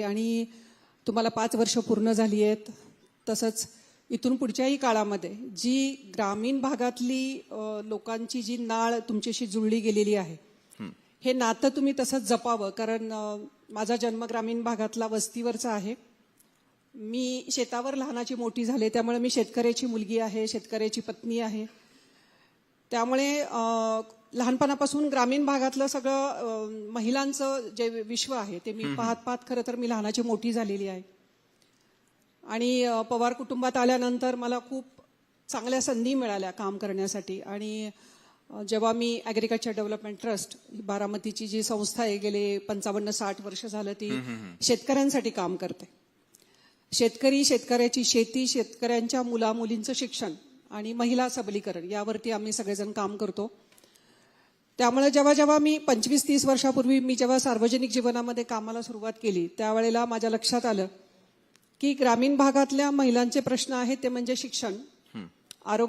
आणि तुम्हाला 5 वर्ष पूर्ण झाली आहेत. तसंच इथून पुढच्याही काळामध्ये जी ग्रामीण भागातली लोकांची जी नाळ तुमच्याशी जुळली गेलेली आहे, हे नातं तुम्ही तसंच जपावं. कारण माझा जन्म ग्रामीण भागातला वस्तीवरचा आहे. मी शेतावर लहानाची मोठी झाले, त्यामुळे मी शेतकऱ्याची मुलगी आहे, शेतकऱ्याची पत्नी आहे. त्यामुळे लहानपणापासून ग्रामीण भागातलं सगळं महिलांचं जे विश्व आहे ते मी पाहत पाहत खरं तर मी लहानाची मोठी झालेली आहे. आणि पवार कुटुंबात आल्यानंतर मला खूप चांगल्या संधी मिळाल्या काम करण्यासाठी. आणि जेव्हा मी ॲग्रिकल्चर डेव्हलपमेंट ट्रस्ट बारामतीची जी संस्था आहे, गेले 55-60 वर्ष झालं ती शेतकऱ्यांसाठी काम करते. शेतकरी, शेतकऱ्याची शेती, शेतकऱ्यांच्या मुलामुलींचं शिक्षण आणि महिला सबलीकरण यावरती आम्ही सगळेजण काम करतो. त्यामुळे जेव्हा जेव्हा मी 25-30 वर्षापूर्वी मी जेव्हा सार्वजनिक जीवनामध्ये कामाला सुरुवात केली, त्यावेळेला माझ्या लक्षात आलं की ग्रामीण भागातल्या महिलांचे प्रश्न आहेत ते म्हणजे शिक्षण